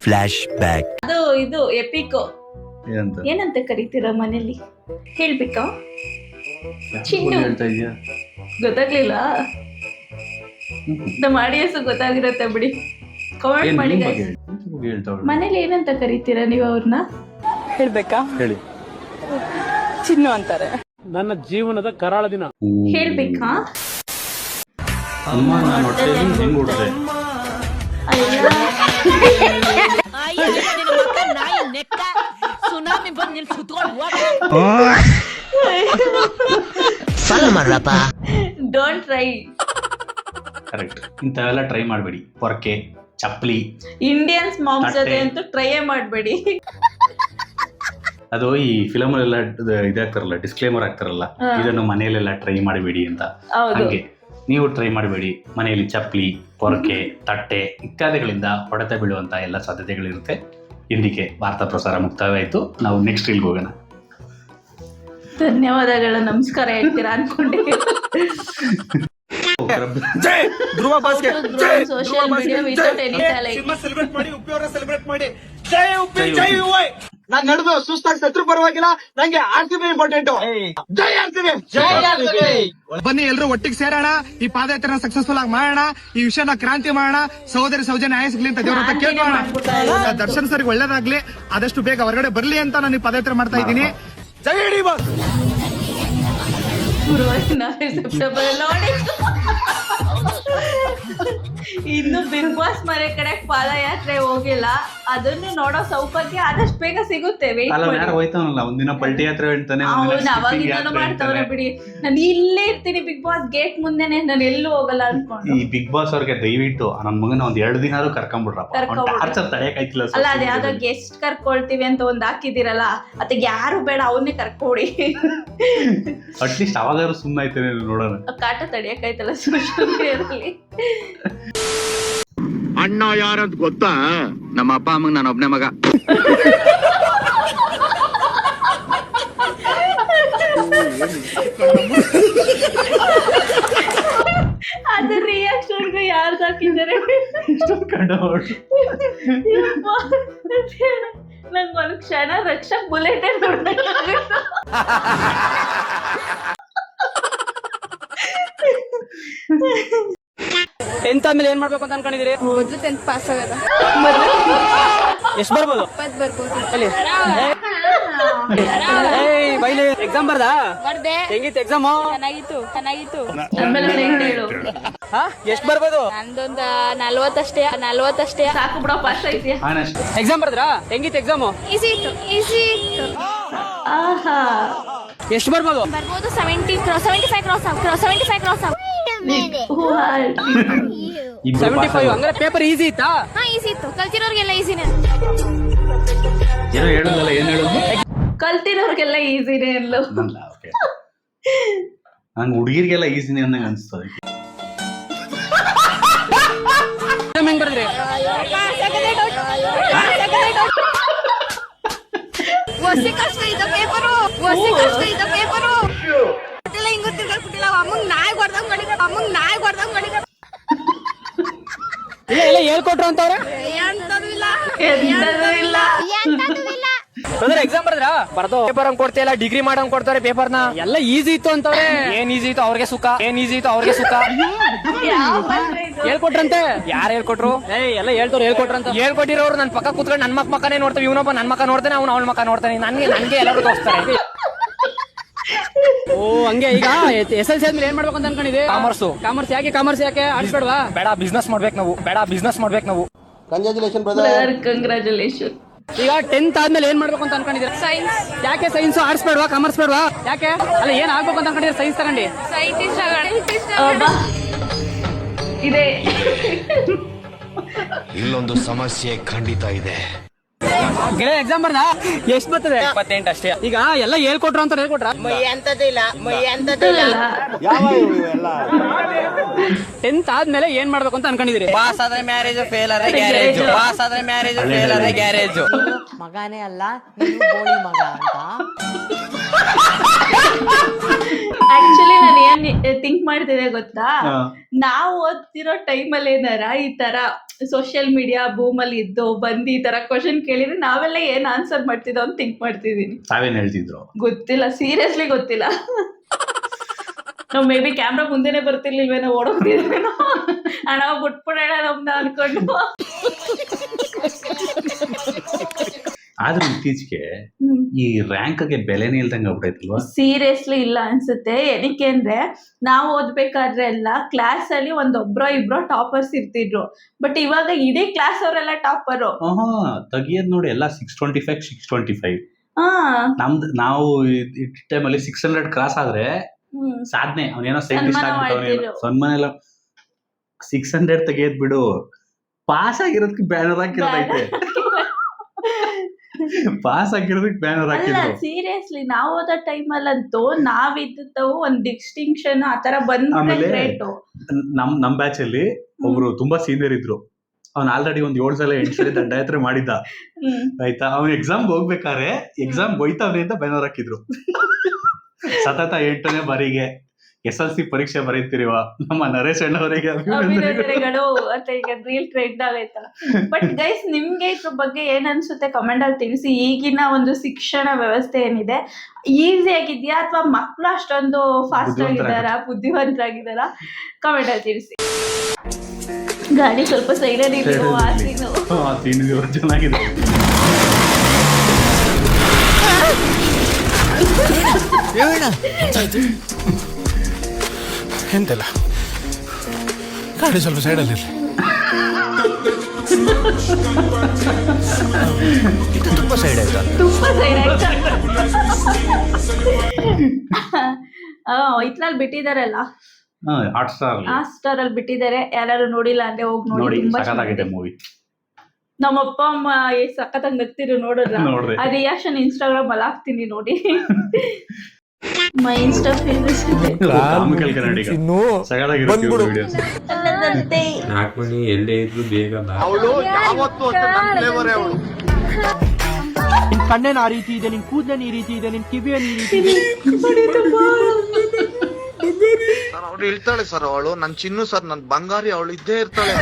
Flash back. ಅದು ಇದು ಎಪಿಕೋ ಏನಂತ ಕರಿತೀರ ಮನೇಲಿ ಹೇಳ್ಬೇಕಾ? ಚಿನ್ನು ಗೊತ್ತಾಗ್ಲಿಲ್ಲ. ನಮ್ಮ ಆಡಿಯನ್ಸ್ ಗೊತ್ತಾಗಿರತ್ತೆ ಬಿಡಿ, ಕಮೆಂಟ್ ಮಾಡಿ guys. ಮನೇಲಿ ಏನಂತ ಕರಿತೀರಾ ನೀವು ಅವ್ರನ್ನ? ಹೇಳ್ಬೇಕಾ? ಹೇಳಿ. ಚಿನ್ನು ಅಂತಾರೆ. ನನ್ನ ಜೀವನದ ಕರಾಳ ದಿನ ಹೇಳ್ಬೇಕಾ? Don't try. ಕರೆಕ್ಟ್. ಇಂಥವೆಲ್ಲ ಟ್ರೈ ಮಾಡಬೇಡಿ. ಪೊರ್ಕೆ, ಚಪ್ಪಲಿ. ಇಂಡಿಯನ್ಸ್ ಮಾಮ್ಸ್ ಜೊತೆ ಅಂತೂ ಟ್ರೈಯೇ ಮಾಡಬೇಡಿ. ಅದು ಈ ಫಿಲಮ್ ಎಲ್ಲ ಇದಾಗ್ತಾರಲ್ಲ, ಡಿಸ್ಕ್ಲೇಮರ್ ಆಗ್ತಾರಲ್ಲ, ಇದನ್ನು ಮನೆಯಲ್ಲೆಲ್ಲ ಟ್ರೈ ಮಾಡಬೇಡಿ ಅಂತ. ಹಂಗೆ ನೀವು ಟ್ರೈ ಮಾಡಬೇಡಿ. ಮನೆಯಲ್ಲಿ ಚಪ್ಪಲಿ, ಪೊರಕೆ, ತಟ್ಟೆ ಇತ್ಯಾದಿಗಳಿಂದ ಹೊಡೆತ ಬೀಳುವಂತ ಎಲ್ಲ ಸಾಧ್ಯತೆಗಳಿರುತ್ತೆ. ಇಲ್ಲಿಗೆ ವಾರ್ತಾ ಪ್ರಸಾರ ಮುಕ್ತಾಯವಾಯಿತು. ನಾವು ನೆಕ್ಸ್ಟ್ ರೀಲ್ಗೆ ಹೋಗೋಣ. ಧನ್ಯವಾದಗಳು, ನಮಸ್ಕಾರ ಹೇಳ್ತೀರಾ ಅನ್ಕೊಂಡೆ. Social media without any talent. ನಾನ್ ನಡೆದು ಸುಸ್ತಾಗಿ ಸತ್ರು ಪರವಾಗಿಲ್ಲ, ನಂಗೆ ಆರ್ಸಿಬಿ ಇಂಪಾರ್ಟೆಂಟ್. ಜೈ ಆರ್ಸಿಬಿ, ಜೈ ಆರ್ಸಿಬಿ. ಬನ್ನಿ ಎಲ್ರು ಒಟ್ಟಿಗೆ ಸೇರೋಣ, ಈ ಪಾದಯಾತ್ರೆನ ಸಕ್ಸಸ್ಫುಲ್ ಆಗಿ ಮಾಡೋಣ, ಈ ವಿಷಯನ ಕ್ರಾಂತಿ ಮಾಡೋಣ. ಸಹೋದರಿ ಸೌಜನ್ಯ ನ್ಯಾಯ ಸಿಗ್ಲಿ ಅಂತ ದೇವ್ರ ಹತ್ರ ಕೇಳ್ಕೊಳ್ಳೋಣ. ದರ್ಶನ್ ಸರಿಗೆ ಒಳ್ಳೇದಾಗ್ಲಿ, ಆದಷ್ಟು ಬೇಗ ಹೊರಗಡೆ ಬರ್ಲಿ ಅಂತ ನಾನು ಈ ಪಾದಯಾತ್ರೆ ಮಾಡ್ತಾ ಇದ್ದೀನಿ. ಜೈ ಹಿಡಿ ಬಾಸ್. ಇನ್ನು ಬಿಗ್ ಬಾಸ್ ಮನೆ ಕಡೆ ಪಾದಯಾತ್ರೆ ಹೋಗಿಲ್ಲ, ಅದನ್ನು ನೋಡೋ ಸೌಭಾಗ್ಯ ಆದಷ್ಟು ಬೇಗ ಸಿಗುತ್ತೆ. ಹೋಯ್ತಾನಲ್ಲ ಒಂದಿನ ಪಲ್ಟಿ ಯಾತ್ರೆ ಹೇಳ್ತಾನೆ, ಅವಾಗಿಂದಾನು ಮಾಡ್ತಾವ್ರೆ ಬಿಡಿ. ನಾನು ಇಲ್ಲೇ ಇರ್ತೀನಿ ಬಿಗ್ ಬಾಸ್ ಗೇಟ್ ಮುಂದೆನೆ, ನಾನು ಎಲ್ಲೂ ಹೋಗಲ್ಲ ಅನ್ಕೊಂಡು. ಈ ಬಿಗ್ ಬಾಸ್ ಅವ್ರಿಗೆ ದಯವಿಟ್ಟು ನನ್ನ ಮಗನ ಒಂದ್ 2 ದಿನ ಕರ್ಕೊಂಡ್ಬಿಡ್ರಪ್ಪ. ತಡೆಯಕ್ಕಾಯ್ತಿಲ್ಲ. ಅಲ್ಲ, ಅದ ಯಾವ್ದೋ ಗೆಸ್ಟ್ ಕರ್ಕೊಳ್ತೀವಿ ಅಂತ ಒಂದ್ ಹಾಕಿದಿರಲ್ಲ, ಅದಕ್ಕೆ ಯಾರು ಬೇಡ, ಅವನ್ನೇ ಕರ್ಕೊಡಿ. ಅಟ್ಲೀಸ್ಟ್ ಅವಾಗಾದ್ರು ಸುಮ್ಮನೆ ಆಯ್ತೇನೆ ನೋಡೋಣ. ಕಾಟ ತಡೆಯಕ್ಕಾಯ್ತಲ್ಲ ಸೋಷಿಯಲ್ ಮೀಡಿಯಾದಲ್ಲಿ. ಅಣ್ಣ ಯಾರಂತ ಗೊತ್ತಾ? ನಮ್ಮ ಅಪ್ಪ ಅಮ್ಮಂಗ್ ನಾನು ಒಬ್ನೇ ಮಗ. ಅದ್ರ ರಿಯಾಕ್ಷನ್ ಯಾರು ಹಾಕಿದ್ದಾರೆ? ನಂಗೆ ಒಂದ್ ಕ್ಷಣ ರಕ್ಷಕ್ ಬುಲೆಟ್ ನೋಡ್ಬೇಕಾಗಿತ್ತು. ಟೆಂತ್ ಆದ್ಮೇಲೆ ಏನ್ ಮಾಡ್ಬೇಕು ಅಂತ ಅನ್ಕೊಂಡಿದೀರಿ? ಮೊದ್ಲು 10th ಪಾಸ್ ಆಗದ. ಎಷ್ಟು ಬರ್ಬೋದು? 20 ಬರ್ಬೋದು. ಬೈಲಿ ಎಕ್ಸಾಮ್ ಬರ್ದಾ? ಬರ್ದೆ. ಹೆಂಗಿತ್ತು ಎಕ್ಸಾಮ್? ಚೆನ್ನಾಗಿತ್ತು. ಹೇಳು, ಎಷ್ಟು ಬರ್ಬೋದು? ನಂದೊಂದು 40 ಅಷ್ಟೇ. ಸಾಕು ಬಿಡೋ, ಪಾಸ್ ಐತಿ. ಎಕ್ಸಾಮ್ ಬರ್ದ್ರಾ? ಹೆಂಗಿತ್ತು ಎಕ್ಸಾಮ್? ಈಸಿ ಇತ್ತು. ಆಹಾ, ಎಷ್ಟು ಬರ್ಬೋದು? 75 ಕ್ರಾಸ್. 75. ಹಂಗಾರೆ ಪೇಪರ್ ಈಸಿ ಇತ್ತಾ? ಈಸಿ ಇತ್ತು. ಕಲ್ತಿರೋರ್ಗೆಲ್ಲ ಈಸಿನೇ. ಏನೋ ಹೇಳೋದಲ್ಲ, ಏನ್ ಹೇಳೋದು? ಕಲ್ತಿರೋರ್ಗೆಲ್ಲ ಈಸಿನೇ ಅಲ್ಲೋ. ನಂಗೆ ಹುಡುಗಿರ್ಗೆಲ್ಲ ಈಸಿನೇ ಅನ್ನಂಗೆ ಅನ್ಸ್ತದೆ. ಹೆಂಗ್ ಬರ್ದ್ರಿ? ಕಷ್ಟ ಇದ್ದ ಪೇಪರು. ಹಿಂಗ್ ಗೊತ್ತಿಲ್ಲ. ಅಮ್ಮಂಗ್ ನಾಯಿ ಹೊಡ್ದಂಗ್ ಮಾಡಿದ. ಎಲ್ಲ ಹೇಳ್ಕೊಟ್ರು ಅಂತವ್ರೆ? ಎಂತದೂ ಇಲ್ಲ. ಎಕ್ಸಾಮ್ ಬರ್ದ್ರಾ? ಬರ್ದು ಪೇಪರ್ ಹಂಗ್ ಕೊಡ್ತಿಲ್ಲ, ಡಿಗ್ರಿ ಮಾಡಂಗ್ ಕೊಡ್ತಾರೆ ಪೇಪರ್ನ. ಎಲ್ಲ ಈಸಿ ಇತ್ತು ಅಂತವ್ರೆ. ಏನ್ ಈಸಿ ಇತ್ತು ಅವ್ರಿಗೆ ಸುಖ. ಹೇಳ್ಕೊಟ್ರಂತೆ. ಯಾರು ಹೇಳ್ಕೊಟ್ರು? ಎಲ್ಲ ಹೇಳ್ಕೊಟ್ರಂತ. ಹೇಳ್ಕೊಟ್ಟಿರೋರು ನನ್ ಪಕ್ಕ ಕೂತ್ಕೊಂಡು ನನ್ ಮಕ್ಕನೇ ನೋಡ್ತೇವೆ. ಇವನೊಬ್ಬ ನನ್ ಮಕ್ಕ ನೋಡ್ತಾನೆ, ಅವ್ನು ಅವಳ ಮಕ್ಕ ನೋಡ್ತಾನೆ. ನನ್ಗೆ ಎಲ್ಲರೂ ತೋರಿಸ್ತಾರೆ. ಓ ಹಂಗೆ. ಈಗ SLC ಆದ್ಮೇಲೆ ಏನ್ ಮಾಡ್ಬೇಕು ಅಂತ ಅನ್ಕೊಂಡಿದ್ದೆ? ಕಾಮರ್ಸ್. ಯಾಕೆ ಆರ್ಟ್ಸ್ ಬೇಡವಾ? ಬೇಡ, ಬಿಸ್ನೆಸ್ ಮಾಡ್ಬೇಕು ನಾವು. ಕಂಗ್ರಾಚುಲೇಷನ್. ಈಗ 10th ಆದ್ಮೇಲೆ ಏನ್ ಮಾಡ್ಬೇಕು ಅಂತ ಅನ್ಕೊಂಡಿದ್ದೀರಾ? ಸೈನ್ಸ್. ಯಾಕೆ ಸೈನ್ಸ್? ಆರ್ಟ್ಸ್ ಬೇಡವಾ? ಕಾಮರ್ಸ್ ಬೇಡವಾ? ಯಾಕೆ? ಅಲ್ಲ, ಏನ್ ಆಗ್ಬೇಕು ಅಂತ ಅನ್ಕೊಂಡಿದ್ದೀರಾ ಸೈನ್ಸ್ ತಗೊಂಡು? ಇದೆ. ಇಲ್ಲೊಂದು ಸಮಸ್ಯೆ ಖಂಡಿತ ಇದೆ. ಗೆಳೆಯ ಎಕ್ಸಾಮ್ ಬರ್ದ? ಎಷ್ಟು ಬರ್ತದೆ? 28 ಅಷ್ಟೇ. ಈಗ ಎಲ್ಲ ಹೇಳ್ಕೊಟ್ರು ಅಂತ ಹೇಳ್ಕೊಟ್ರ? ಎಂತದಿಲ್ಲ. 10th ಆದ್ಮೇಲೆ ಏನ್ ಮಾಡ್ಬೇಕು ಅಂತ ಅನ್ಕೊಂಡಿದ್ದೀರಿ? ಪಾಸ್ ಆದ್ರೆ ಮ್ಯಾರೇಜ್, ಫೇಲ್ ಆದ್ರೆ ಗ್ಯಾರೇಜ್. ಮಗನೇ ಅಲ್ಲ, ಬೋಳಿ ಮಗ ಅಂತ. ಆಕ್ಚುಲಿ ನಾನು ಏನ್ ಥಿಂಕ್ ಮಾಡ್ತಿದ್ದೆ ಗೊತ್ತಾ, ನಾವು ಓದ್ತಿರೋ ಟೈಮಲ್ಲಿ ಏನಾರ ಈ ತರ ಸೋಷಿಯಲ್ ಮೀಡಿಯಾ ಬೂಮಲ್ಲಿ ಇದ್ದು ಬಂದು ಈ ತರ ಕ್ವಶನ್ ಕೇಳಿದ್ರೆ ನಾವೆಲ್ಲ ಏನ್ ಆನ್ಸರ್ ಮಾಡ್ತಿದ್ದೋ ಅಂತ ಥಿಂಕ್ ಮಾಡ್ತಿದೀನಿ. ತಾವೇನ್ ಹೇಳ್ತಿದ್ರು? ಗೊತ್ತಿಲ್ಲ, ಸೀರಿಯಸ್ಲಿ ಗೊತ್ತಿಲ್ಲ. ನಾವು ಮೇ ಬಿ ಕ್ಯಾಮ್ರಾ ಮುಂದೆನೆ ಬರ್ತಿರ್ಲಿಲ್ವೇನೋ, ಓಡೋಗ್ತಿದ್ವೇನೋ, ಅಣ್ಣ ಬಿಟ್ಬಿಡೋಣ ನಮ್ನ ಅನ್ಕೊಂಡು. ಆದ್ರೂ ಇತ್ತೀಚೆಗೆ ಈ ರ್ಯಾಂಕ್ಗೆ ಬೆಲೆನೇ ಇಲ್ದಂಗೆ ಆಗ್ಬಿಟ್ಟೈತಲ್ವಾ? ಸೀರಿಯಸ್ಲಿ ಇಲ್ಲ ಅನ್ಸುತ್ತೆ. ಏನಕ್ಕೆ ಅಂದ್ರೆ ನಾವು ಓದ್ಬೇಕಾದ್ರೆ ಎಲ್ಲ ಕ್ಲಾಸ್ ಅಲ್ಲಿ ಒಂದೊಬ್ರೋ ಇಬ್ರೋ ಟಾಪರ್ಸ್ ಇರ್ತಿದ್ರು, ಬಟ್ ಇವಾಗ ಇಡೀ ಕ್ಲಾಸ್ ಅವರೆಲ್ಲ ಟಾಪರು. ತೆಗಿಯೋದ್ ನೋಡಿ ಎಲ್ಲ 625 625. ಹಾ, ನಮ್ದು ನಾವು ಟೈಮಲ್ಲಿ 600 ಕ್ರಾಸ್ ಆದ್ರೆ ಸಾಧನೆ. ಅವನೇನೋ ಸೈಂಟಿಸ್ಟ್ ಆಗ್ಬಿಟ್ಟು ಸನ್ಮಾನ ಎಲ್ಲ 600 ತೆಗಿಯೋದ್ ಬಿಡು, ಪಾಸ್ ಆಗಿರೋದಕ್ಕೆ ಬ್ಯಾನರ್ ಹಾಕಿರೋದೈತೆ. ಪಾಸ್ ಆಗಿರೋದಕ್ಕೆ ಬ್ಯಾನರ್ ಅಲ್ಲ ಹಾಕಿದ್ರು. ಸೀರಿಯಸ್ಲಿ ನಾವು ಓದೋ ಟೈಮಲ್ಲಂತೂ ನಾವಿದ್ದವು ಒಂದ್ ಡಿಸ್ಟಿಂಕ್ಷನ್ ಆತರ ಬಂದ್ಬಿಟ್ಟೆ ಆಮೇಲೆ ಗ್ರೇಟು. ನಮ್ ಬ್ಯಾಚ್ ಅಲ್ಲಿ ಒಬ್ರು ತುಂಬಾ ಸೀನಿಯರ್ ಇದ್ರು. ಅವ್ನ್ ಆಲ್ರೆಡಿ ಒಂದ್ 7 ಸಲ 8 ಸಲ ದಂಡಯಾತ್ರೆ ಮಾಡಿದ್ದ ಆಯ್ತಾ. ಅವ್ನ್ ಎಕ್ಸಾಮ್ ಹೋಗ್ಬೇಕಾದ್ರೆ ಎಕ್ಸಾಮ್ ಹೋಯ್ತಾವ್ರಿ ಅಂತ ಬ್ಯಾನರ್ ಹಾಕಿದ್ರು. ಸತತ 8ನೇ ಬಾರಿಗೆ SLC ಪರೀಕ್ಷೆ ಬರೀತಿರಿವ ನಮ್ಮ ನರೇಶ್ ಅಣ್ಣವರಿಗೆ ಅಭಿನಂದನೆಗಳು ಅಂತ ಈಗ ರೀಲ್ ಟ್ರೆಂಡ್ ಆಗೈತ. ಬಟ್ ಗೈಸ್, ನಿಮ್ಗೆ ಇದ್ರ ಬಗ್ಗೆ ಏನ್ ಅನ್ಸುತ್ತೆ ಕಮೆಂಟ್ ಅಲ್ಲಿ ತಿಳಿಸಿ. ಈಗಿನ ಒಂದು ಶಿಕ್ಷಣ ವ್ಯವಸ್ಥೆ ಏನಿದೆ ಈಸಿ ಆಗಿದ್ಯಾ ಅಥವಾ ಮಕ್ಳು ಅಷ್ಟೊಂದು ಫಾಸ್ಟ್ ಆಗಿದಾರ, ಬುದ್ಧಿವಂತರಾಗಿದಾರ? ಕಮೆಂಟ್ ಅಲ್ಲಿ ತಿಳಿಸಿ. ಗಾಡಿ ಸ್ವಲ್ಪ ಸೈಡಲ್ಲಿ ಇರೋ ಆ ಸೀನು ಚೆನ್ನಾಗಿದೆ. ಎಂತೆಲ್ಲ ಗಾಡಿ ಸ್ವಲ್ಪ ಸೈಡಲ್ಲಿ ತುಂಬಾ ಸೈಡ್ ಆಯ್ತಾ? ತುಂಬಾ ಸೈಡ್ ಆಯ್ತಾ? ಇತ್ನಲ್ಲಿ ಬಿಟ್ಟಿದಾರಲ್ಲ, ಹಾಟ್ಸ್ಟಾರ್ ಅಲ್ಲಿ ಬಿಟ್ಟಿದ್ದಾರೆ. ಯಾರು ನೋಡಿಲ್ಲ ಅಂದ್ರೆ ಹೋಗಿ ನೋಡಿ. ತುಂಬಾ ಚೆನ್ನಾಗಿದೆ ಮೂವಿ. ನಮ್ಮ ಅಪ್ಪ ಅಮ್ಮ ಸಖತ್ತಾಗಿ ನಗ್ತಿರು ನೋಡಿದ್ರ. ಆ ರಿಯಾಕ್ಷನ್ ಇನ್ಸ್ಟಾಗ್ರಾಮ್ ಅಲ್ಲಿ ಹಾಕ್ತೀನಿ ನೋಡಿ. ಮೈ ಇನ್ಸ್ಟಾ ಫೇಮಸ್ ನಾಲ್ಕು ಎಲ್ಲೇ ಇದ್ರು ಬೇಗ ನಿನ್ ಕಣ್ಣೇನ್ ಆ ರೀತಿ ಇದೆ, ನಿನ್ ಕೂದಲೇನ್ ಈ ರೀತಿ ಇದೆ, ನಿನ್ ಕಿವಿಯನ್ ಈ ರೀತಿ ಇದೆ. ಅವಳು ಇರ್ತಾಳೆ ಸರ್, ಅವಳು ನನ್ ಚಿನ್ನು ಸರ್, ನನ್ ಬಂಗಾರಿ, ಅವಳು ಇದ್ದೇ ಇರ್ತಾಳೆ.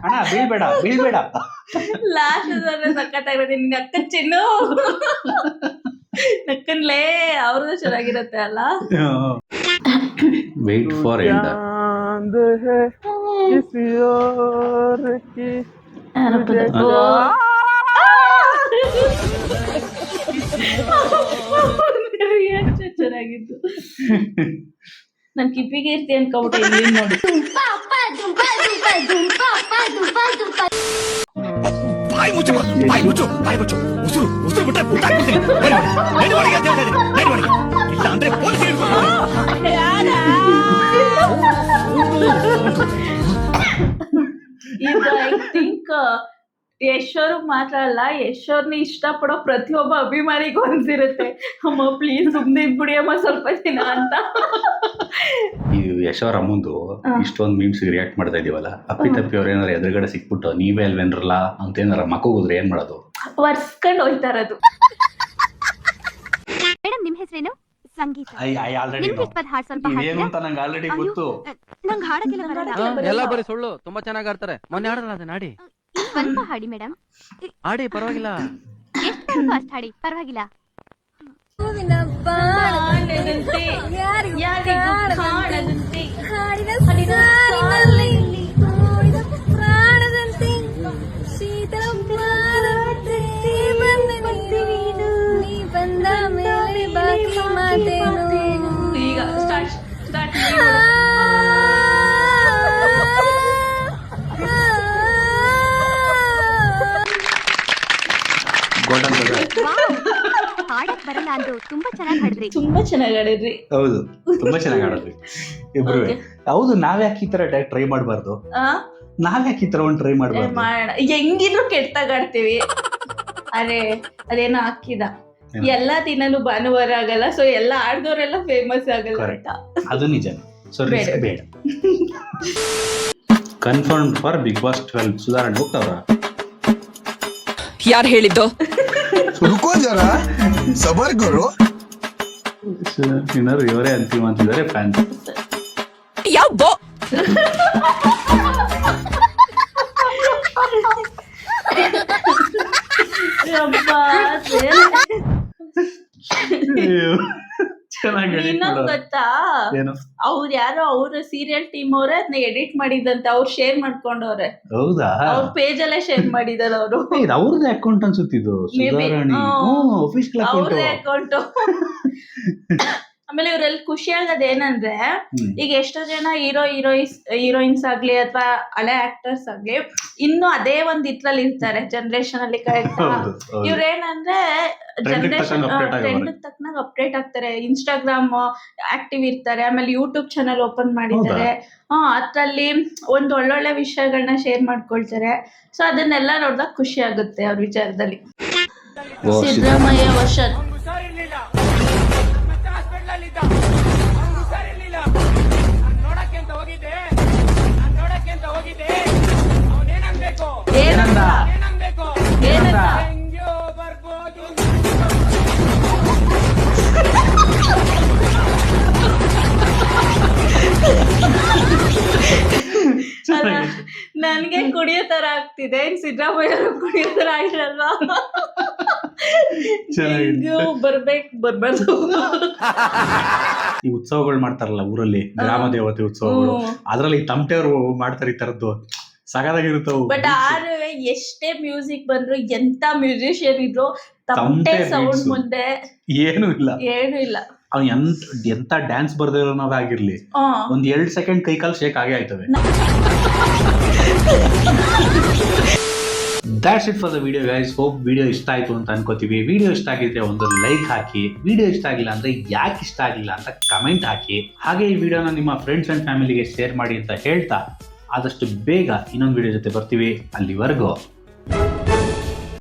ಅಣ್ಣ ಬೀಳ್ಬೇಡ ಬೀಳ್ಬೇಡ. ಲಾಸ್ಟ್ ಸಖತ್ತಾಗಿರುತ್ತೆ. ನಿನ್ ಅಕ್ಕ ಚಿನ್ನು ನಕ್ಕನ್ಲೇ ಅವ್ರದ್ದು ಚೆನ್ನಾಗಿರುತ್ತೆ ಅಲ್ಲ. Wait for end. ಚೆನ್ನಾಗಿತ್ತು. ನನ್ ಕಿಪ್ಪಿಗೆ ಇರ್ತಿ ಅನ್ಕೊಬಿಟ್ಟೆ ಇಲ್ಲಿ ನೋಡಿ. ಇದು ಐ ಥಿಂಕ್ ಯಶೋರ್ ಮಾತ್ರ ಅಲ್ಲ, ಯಶೋರ್ನ ಇಷ್ಟಪಡೋ ಪ್ರತಿಯೊಬ್ಬ ಅಭಿಮಾನಿಗೂ ಅನ್ಸಿರುತ್ತೆ, ಅಮ್ಮ ಪ್ಲೀಸ್ ಸುಮ್ನೆ ಇದ್ಬಿಡಿ ಅಮ್ಮ ಸ್ವಲ್ಪ ದಿನ ಅಂತ. ಈ ಯಶೋರ್ ಅಮ್ಮಂದು ಇಷ್ಟೊಂದು ಮೀಮ್ಸ್ ರಿಯಾಕ್ಟ್ ಮಾಡ್ತಾ ಇದೀವಲ್ಲ, ಅಪ್ಪಿತಪ್ಪಿ ಅವ್ರ ಏನಾರ ಎದುರುಗಡೆ ಸಿಕ್ಬಿಟ್ಟು ನೀವೇ ಅಲ್ವೇನ್ರಲ್ಲ ಅಂತ ಏನಾರ ಮಕ್ಕೋಗಿದ್ರೆ ಏನ್ ಮಾಡೋದು? ವರ್ಸ್ಕೊಂಡು ಹೋಯ್ತಾ ಇರೋದು. ಮೇಡಮ್ ನಿಮ್ ಹೆಸರೇನು? ಸಂಗೀತ. ಏನು ಅಂತ ನಂಗೆ ಆಲ್ರೆಡಿ ಗೊತ್ತು. ನಂಗೆ ಹಾಡಕ್ಕೆಲ್ಲ ಬರಲ್ಲ. ಎಲ್ಲ ಬರೀ ಸುಳ್ಳು, ತುಂಬಾ ಚೆನ್ನಾಗಿ ಆಡ್ತಾರೆ. ಮೊನ್ನೆ ಆಡಲ್ಲ ಅದನ್ನ ಆಡಿ. ಸ್ವಲ್ಪ ಹಾಡಿ ಮೇಡಮ್. ಆಡಿ ಪರವಾಗಿಲ್ಲ. ಎಷ್ಟು ಫಾಸ್ಟ್ ಹಾಡಿ ಪರವಾಗಿಲ್ಲ. ಈಗ ಸ್ಟಾರ್ಟ್ ಹಾಡಕ್ ಬರಲ್ಲ ಅಂದ್ರು ತುಂಬಾ ಚೆನ್ನಾಗಿ ಹಾಡಿದ್ರಿ. ತುಂಬಾ ಚೆನ್ನಾಗಿ ಆಡಿದ್ರಿ. ಹೌದು, ತುಂಬಾ ಚೆನ್ನಾಗಿ ಆಡಿದ್ವಿ ಇಬ್ರು. ಹೌದು, ನಾವ್ಯಾಕೆ ಈ ತರ ಟ್ರೈ ಮಾಡ್ಬಾರ್ದು? ನಾವ್ಯಾಕೆ ಈ ತರ ಒಂದು ಟ್ರೈ ಮಾಡ್ಬಾರ್ದು? ಮಾಡೋಣ. ಹೆಂಗಿದ್ರು ಕೆಟ್ಟಾಗ ಆಡ್ತೀವಿ. ಅದೇನೋ ಹಾಕಿದ ಎಲ್ಲಾ ದಿನನೂ ಭಾನುವಾರ ಆಗಲ್ಲ, ಸೊ ಎಲ್ಲಾ ಆಡ್ದವ್ರೆಲ್ಲ ಫೇಮಸ್ ಆಗಲ್ಲ ಅಂತ. ಅದು ನಿಜ. ಸೊ ರಿಸ್ಕ್ ಬೇಡ. ಕನ್ಫರ್ಮ್ ಫಾರ್ ಬಿಗ್ ಬಾಸ್ 12 ಸುಧಾರಣೆ ಹೋಗ್ತಾವ್ರ? ಯಾರು ಹೇಳಿದ್ದು? रुको जरा सबर करो. ವಿನ್ನರ್ ಇವರೇ ಅಂತಿಮ ಅಂತಿದ್ದಾರೆ ಫ್ಯಾನ್ಸ್. ಇನ್ನೊಂದು ಗೊತ್ತಾ, ಏನು ಅವ್ರು ಯಾರೋ ಅವ್ರ ಸೀರಿಯಲ್ ಟೀಮ್ ಅವ್ರೆ ಅದನ್ನ ಎಡಿಟ್ ಮಾಡಿದಂತೆ, ಅವ್ರು ಶೇರ್ ಮಾಡ್ಕೊಂಡವ್ರೆ. ಹೌದಾ? ಅವ್ರ ಪೇಜ್ ಅಲ್ಲೇ ಶೇರ್ ಮಾಡಿದಾರೆ ಅವರು. ಅವ್ರದ್ದೇ ಅಕೌಂಟ್ ಅನ್ಸುತ್ತಿದ್ದು, ಸುಧಾರಾಣಿ ಅಫಿಷಿಯಲ್ ಅವ್ರದೇ ಅಕೌಂಟ್. ಆಮೇಲೆ ಇವ್ರಲ್ಲಿ ಖುಷಿ ಆಗೋದ್ ಏನಂದ್ರೆ, ಈಗ ಎಷ್ಟೋ ಜನ ಹೀರೋಯಿನ್ಸ್ ಆಗ್ಲಿ ಅಥವಾ ಹಳೆ ಆಕ್ಟರ್ಸ್ ಆಗ್ಲಿ ಇನ್ನು ಅದೇ ಒಂದ್ ಇದ್ರಲ್ಲಿ ಇರ್ತಾರೆ ಜನರೇಷನ್ ಅಲ್ಲಿ. ಕರೆಕ್ಟ್. ಇವ್ರೇನಂದ್ರೆ ಜನರೇಷನ್ ಟ್ರೆಂಡ್ ತಕ್ಕನಾಗ ಅಪ್ಡೇಟ್ ಆಗ್ತಾರೆ. ಇನ್ಸ್ಟಾಗ್ರಾಮ್ ಆಕ್ಟಿವ್ ಇರ್ತಾರೆ, ಆಮೇಲೆ ಯೂಟ್ಯೂಬ್ ಚಾನಲ್ ಓಪನ್ ಮಾಡಿದ್ದಾರೆ. ಅದ್ರಲ್ಲಿ ಒಂದು ಒಳ್ಳೊಳ್ಳೆ ವಿಷಯಗಳನ್ನ ಶೇರ್ ಮಾಡ್ಕೊಳ್ತಾರೆ. ಸೊ ಅದನ್ನೆಲ್ಲ ನೋಡಿದಾಗ ಖುಷಿ ಆಗುತ್ತೆ ಅವ್ರ ವಿಚಾರದಲ್ಲಿ. ಸಿದ್ದರಾಮಯ್ಯ ವರ್ಷನ್ ನನ್ಗೆ ಕುಡಿಯೋ ತರ ಆಗ್ತಿದೆ, ಸಿದ್ದರಾಮಯ್ಯ ಕುಡಿಯೋ ತರ ಆಗಿರಲ್ವಾ? ಬರ್ಬಾರ್ದು. ಈ ಉತ್ಸವಗಳು ಮಾಡ್ತಾರಲ್ಲ ಊರಲ್ಲಿ, ಗ್ರಾಮ ದೇವತೆ ಉತ್ಸವಗಳು, ಅದ್ರಲ್ಲಿ ತಮಟೆಯವರು ಮಾಡ್ತಾರೆ ಈ ತರದ್ದು, ಸಗದಾಗಿರುತ್ತವು. ಬಟ್ ಆದ್ರೆ ಎಷ್ಟೇ ಮ್ಯೂಸಿಕ್ ಬಂದ್ರು, ಎಂತ ಮ್ಯೂಸಿಷಿಯನ್ ಇದ್ರು, ತಮಟೆ ಸೌಂಡ್ ಮುಂದೆ ಏನು ಇಲ್ಲ. ಅವ್ನು ಎಂತ ಡ್ಯಾನ್ಸ್ ಬರ್ದಿರೋನಾಗಿರ್ಲಿ, ಒಂದ್ 2 ಸೆಕೆಂಡ್ ಕೈಕಾಲು ಶೇಕ್ ಆಗೇ ಆಯ್ತವೆ. That's it for the video guys. Hope video ಇಷ್ಟ ಆಯ್ತು ಅಂತ ಅನ್ಕೋತೀವಿ. ವಿಡಿಯೋ ಇಷ್ಟ ಆಗಿದ್ರೆ ಒಂದು ಲೈಕ್ ಹಾಕಿ, ವಿಡಿಯೋ ಇಷ್ಟ ಆಗಿಲ್ಲ ಅಂದ್ರೆ ಯಾಕೆ ಇಷ್ಟ ಆಗಿಲ್ಲ ಅಂತ ಕಮೆಂಟ್ ಹಾಕಿ. ಹಾಗೆ ಈ ವಿಡಿಯೋನ ನಿಮ್ಮ ಫ್ರೆಂಡ್ಸ್ ಅಂಡ್ ಫ್ಯಾಮಿಲಿಗೆ ಶೇರ್ ಮಾಡಿ ಅಂತ ಹೇಳ್ತಾ, ಆದಷ್ಟು ಬೇಗ ಇನ್ನೊಂದು ವಿಡಿಯೋ ಜೊತೆ ಬರ್ತೀವಿ. ಅಲ್ಲಿವರೆಗೂ